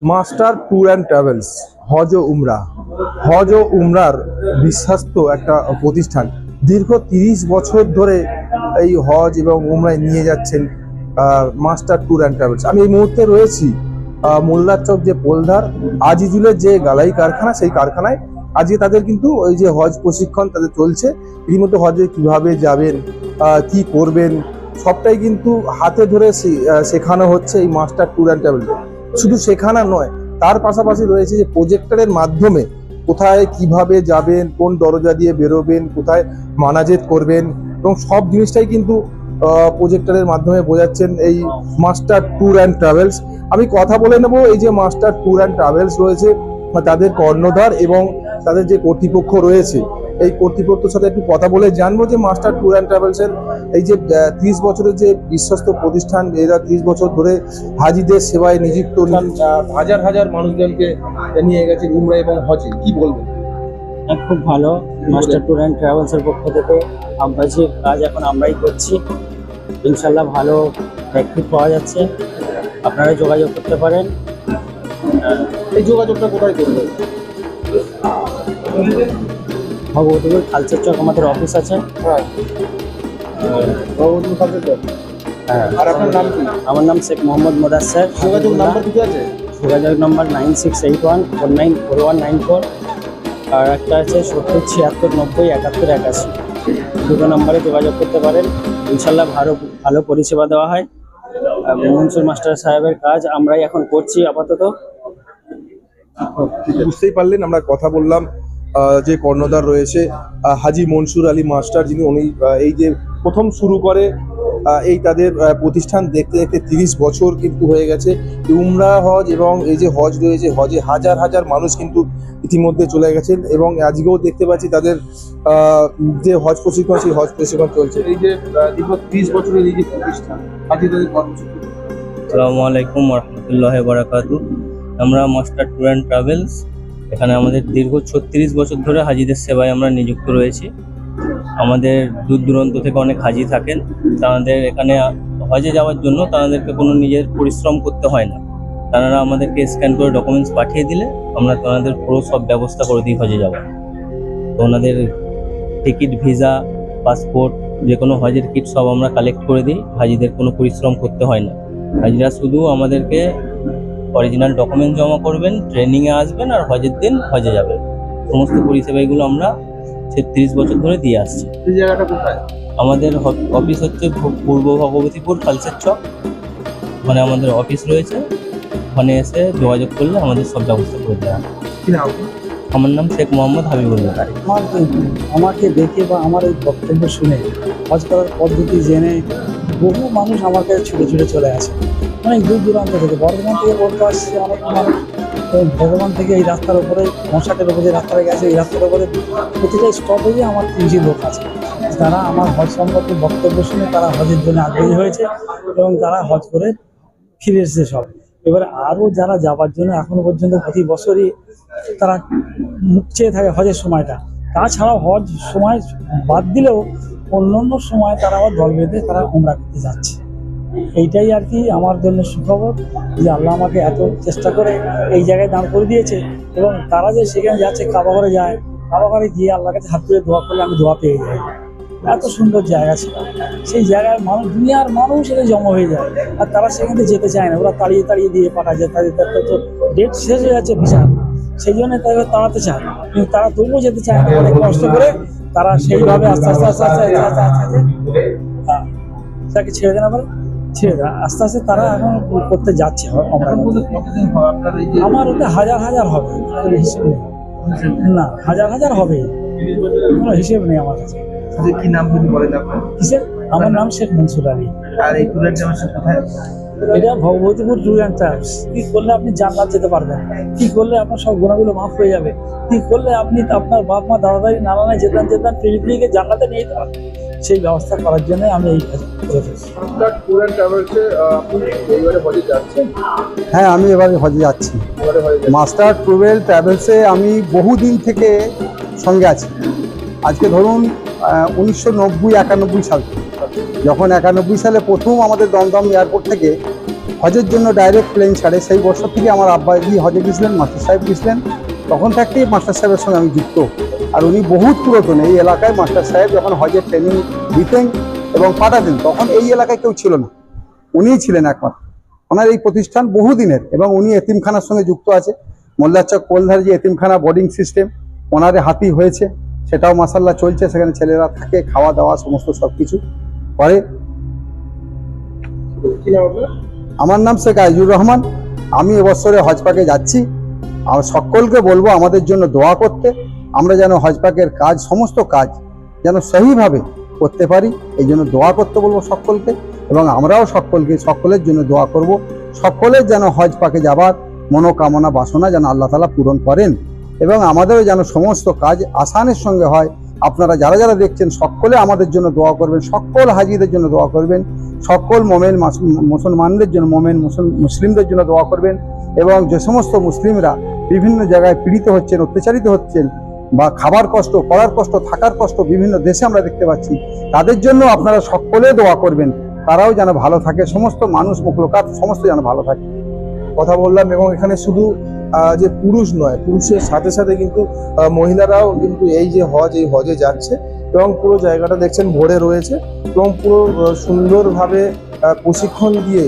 Master tour and travels হজ ও উমরার বিশ্বস্ত একটা প্রতিষ্ঠান। দীর্ঘ 30 বছর ধরে এই হজ এবং উমরায় নিয়ে যাচ্ছেন মাস্টার ট্যুর অ্যান্ড ট্রাভেলস। আমি এই মুহূর্তে রয়েছি মোল্লার চক যে পোলধার আজিজুলের যে গালাই কারখানা, সেই কারখানায়। আজকে তাদের কিন্তু ওই যে হজ প্রশিক্ষণ তাদের চলছে। ইতিমধ্যে হজে কিভাবে যাবেন, কি করবেন, সবটাই কিন্তু হাতে ধরে শেখানো হচ্ছে এই মাস্টার ট্যুর অ্যান্ড ট্রাভেলস। শুধু শেখানো নয়, তার পাশাপাশি রয়েছে যে প্রজেক্টরের মাধ্যমে কোথায় কিভাবে যাবেন, কোন দরজা দিয়ে বেরোবেন, কোথায় মানাজেত করবেন, এবং সব জিনিসটাই কিন্তু প্রজেক্টরের মাধ্যমে বোঝাচ্ছেন এই মাস্টার ট্যুর অ্যান্ড ট্রাভেলস। আমি কথা বলে নেব এই যে মাস্টার ট্যুর অ্যান্ড ট্রাভেলস রয়েছে তাদের কর্ণধার এবং তাদের যে কর্তৃপক্ষ রয়েছে, এই কর্তৃপক্ষের সাথে একটু কথা বলে জানবো যে মাস্টার ট্যুর অ্যান্ড ট্রাভেলসের এই যে 30 বছরের যে বিশ্বস্ত প্রতিষ্ঠান, এরা 30 বছর ধরে হাজিদের সেবায় নিযুক্ত, হাজার হাজার মানুষজনকে নিয়ে গেছে উমরা এবং হজে। কি বলবেন? খুব ভালো। মাস্টার ট্যুর অ্যান্ড ট্রাভেলসের পক্ষ থেকে আব্বাসির কাজ এখন আমরাই করছি। ইনশাল্লাহ ভালো ব্যক্তি পাওয়া যাচ্ছে, আপনারা যোগাযোগ করতে পারেন। এই যোগাযোগটা কোথায় করবেন? ভগবতীপুর খালচার চক আমাদের অফিস আছে। হ্যাঁ, হ্যাঁ। আর আপনার নাম কি? আমার নাম শেখ মোহাম্মদ মোদাস্সার। যোগাযোগ নাম্বার কিছু আছে? যোগাযোগ নম্বর 9681494994, আর একটা আছে 7076907181। দুটো নম্বরে যোগাযোগ করতে পারেন। ইনশাল্লাহ ভালো পরিষেবা দেওয়া হয়। মনসুর মাস্টার সাহেবের কাজ আমরাই এখন করছি আপাতত। বুঝতেই পারলেন, আমরা কথা বললাম যে কর্ণধার রয়েছে হাজি মনসুর আলী মাস্টার, যিনি উনি এই যে প্রথম শুরু করে এই তাদের প্রতিষ্ঠান। দেখতে দেখতে 30 বছর কিন্তু হয়ে গেছে। উমরা হজ এবং এই যে হজ রয়েছে, হজে হাজার হাজার মানুষ কিন্তু ইতিমধ্যে চলে গেছেন, এবং আজকেও দেখতে পাচ্ছি তাদের যে হজ প্রশিক্ষণ, সেই হজ প্রশিক্ষণ চলছে। এই যে দীর্ঘ 30 বছরের এই যে প্রতিষ্ঠান, আজকে তাদের কর্মসূচি। আসসালামু আলাইকুম রহমতুল্লাহ বারাকাতু। আমরা মাস্টার ট্যুর অ্যান্ড ট্রাভেলস, এখানে আমাদের দীর্ঘ 36 বছর ধরে হাজিদের সেবায় আমরা নিযুক্ত রয়েছি। আমাদের দূর দূরান্ত থেকে অনেক হাজি থাকেন, তাদের এখানে হজে যাওয়ার জন্য তাদেরকে কোনো নিজের পরিশ্রম করতে হয় না। তারা আমাদেরকে স্ক্যান করে ডকুমেন্টস পাঠিয়ে দিলে আমরা তাদের পুরো সব ব্যবস্থা করে দিই হজে যাওয়ার। তো ওনাদের টিকিট, ভিসা, পাসপোর্ট, যে কোনো হজের কিট সব আমরা কালেক্ট করে দিই। হাজিদের কোনো পরিশ্রম করতে হয় না। হাজিরা শুধু আমাদেরকে অরিজিনাল ডকুমেন্ট জমা করবেন, ট্রেনিংয়ে আসবেন, আর হজের দিন হজে যাবেন। সমস্ত পরিষেবাগুলো আমরা 30 বছর ধরে দিয়ে আসছি। এই জায়গাটা কোথায়? আমাদের অফিস হচ্ছে পূর্ব ভগবতীপুর খালচার চক, ওখানে আমাদের অফিস রয়েছে। ওখানে এসে যোগাযোগ করলে আমাদের সব ব্যবস্থা করে দেওয়া হয়। কি নাম? আমার নাম শেখ মোহাম্মদ হাবিবুল্লাহ। আমাকে দেখে বা আমার এই বক্তব্য শুনে হজ করার পদ্ধতি জেনে বহু মানুষ আমার কাছে ছুটে ছুটে চলে আসে। অনেক দূর দূরান্ত থেকে, বর্ধমান থেকে পড়তে আসছে অনেক মানুষ। ভগবান থেকে এই রাস্তার উপরে, মশাটের উপরে যে রাস্তাটা গেছে, এই রাস্তার উপরে প্রতিটা স্টপেজে আমার 3টি লোক আছে। তারা আমার হজ সম্পর্কে বক্তব্য শুনে তারা হজের জন্য আগ্রহী হয়েছে এবং তারা হজ করে ফিরে এসেছে সব। এবারে আরও যারা যাবার জন্য এখনো পর্যন্ত প্রতি বছরই তারা মুখ চেয়ে থাকে হজের সময়টা। তাছাড়াও হজ সময় বাদ দিলেও অন্যান্য সময় তারা আবার দল বেঁধে তারা উমরা করতে যাচ্ছে। এইটাই আর কি আমার জন্য সুখবর যে আল্লাহ আমাকে এত চেষ্টা করে এই জায়গায় দান করে দিয়েছে, এবং তারা যে সেখানে যাচ্ছে, কাবা ঘরে যায়, কাবা ঘরে গিয়ে আল্লাহর কাছে হাত তুলে দোয়া করলে আমি দোয়া পেয়ে যাই। এত সুন্দর জায়গা ছিল, সেই জায়গায় মানুষ, দুনিয়ার মানুষ এতে জমা হয়ে যায়, আর তারা সেখানে যেতে চায় না। ওরা তাড়িয়ে তাড়িয়ে দিয়ে পাঠায় যায়, তাদের তো ডেট শেষ হয়ে যাচ্ছে ভিসা, সেই জন্য তাদের তাড়াতে চায়, কিন্তু তারা তবুও যেতে চায় না। অনেক কষ্ট করে তারা সেইভাবে আস্তে আস্তে আস্তে আস্তে আস্তে আস্তে তাকে ছেড়ে দেন, আবার ছেড়ে দেন আস্তে আস্তে তারা এখন করতে যাচ্ছে। আমার ওতে হাজার হাজার হবে, হিসেব নেই। না, হাজার হাজার হবে, কোনো হিসেব নেই আমার কাছে। কি নাম যদি বলেন আপনার? কিসের? আমার নাম শেখ মনসুর আলী। আর এই ট্যুর অ্যান্ড ট্রাভেলস কোথায়? এটা ভগবতীপুর ট্যুর অ্যান্ড ট্রাভেলস। কি করলে আপনি জান্নাত যেতে পারবেন, কি করলে আপনার সব গুণাগুলো মাফ হয়ে যাবে, কি করলে আপনি আপনার বাপ মা, দাদা দাদি, নানা নাই যেতেন পিড়িপিড়িকে জান্নাতে নিয়ে যেতে পারবেন, সেই ব্যবস্থা করার জন্য আমি এই কাজ করে ফেলছি। মাস্টার ট্যুর অ্যান্ড ট্রাভেলসে আপনি এইবারে হজে যাচ্ছেন? হ্যাঁ, আমি এবারে হজে যাচ্ছি। মাস্টার ট্যুর অ্যান্ড ট্রাভেলসে আমি বহুদিন থেকে সঙ্গে আছি। আজকে ধরুন 1990-91 সাল থেকে, যখন 91 সালে প্রথম আমাদের দমদম এয়ারপোর্ট থেকে হজের জন্য ডাইরেক্ট প্লেন ছাড়ে, সেই বছর থেকে আমার আব্বাজি হজে গেছিলেন, মাস্টার সাহেব গেছিলেন, তখন থাকতেই মাস্টার সাহেবের সঙ্গে আমি যুক্ত। আর উনি বহুত পুরাতন, এই এলাকায় মাস্টার সাহেব যখন হজের ট্রেনিং দিতেন এবং পাঠাতেন তখন এই এলাকায় কেউ ছিল না, উনিই ছিলেন একমাত্র। ওনার এই প্রতিষ্ঠান বহুদিনের এবং উনি এতিমখানার সঙ্গে যুক্ত আছে। মোল্লাচক পোলধার যে এতিমখানা বোর্ডিং সিস্টেম ওনার হাতি হয়েছে, সেটাও মাসাল্লাহ চলছে, সেখানে ছেলেরা থাকে, খাওয়া দাওয়া সমস্ত সব কিছু করে। আমার নাম শেখ আজিজুর রহমান, আমি এবছরে হজ পাকে যাচ্ছি। আর সকলকে বলবো আমাদের জন্য দোয়া করতে, আমরা যেন হজ পাকের কাজ, সমস্ত কাজ যেন সহিভাবে করতে পারি, এই জন্য দোয়া করতে বলবো সকলকে। এবং আমরাও সকলের জন্য দোয়া করব, সকলের যেন হজ পাকে যাবার মনোকামনা বাসনা যেন আল্লাহ তাআলা পূরণ করেন এবং আমাদেরও যেন সমস্ত কাজ আসানের সঙ্গে হয়। আপনারা যারা যারা দেখছেন সকলে আমাদের জন্য দোয়া করবেন, সকল হাজিদের জন্য দোয়া করবেন, সকল মোমেন মুসলমানদের জন্য, মুসলিমদের জন্য দোয়া করবেন। এবং যে সমস্ত মুসলিমরা বিভিন্ন জায়গায় পীড়িত হচ্ছেন, অত্যাচারিত হচ্ছেন, বা খাবার কষ্ট, পড়ার কষ্ট, থাকার কষ্ট বিভিন্ন দেশে আমরা দেখতে পাচ্ছি, তাদের জন্য আপনারা সকলে দোয়া করবেন, তারাও যেন ভালো থাকে, সমস্ত মানুষ মুখলুকাত সমস্ত যেন ভালো থাকে। কথা বললাম। এবং এখানে শুধু যে পুরুষ নয়, পুরুষের সাথে সাথে কিন্তু মহিলারাও কিন্তু এই হজে যাচ্ছে এবং পুরো জায়গাটা দেখছেন ভরে রয়েছে এবং পুরো সুন্দরভাবে প্রশিক্ষণ দিয়ে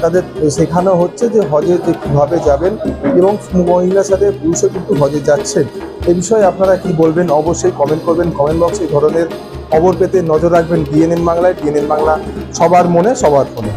তাদের শেখানো হচ্ছে যে হজে যে কীভাবে যাবেন এবং মহিলার সাথে পুরুষও কিন্তু হজে যাচ্ছেন। এ বিষয়ে আপনারা কি বলবেন অবশ্যই কমেন্ট করবেন, কমেন্ট বক্সে এই ধরনের খবর পেতে নজর রাখবেন ডিএনএন বাংলায়। ডিএনএন বাংলা সবার মনে সবার ফোনে।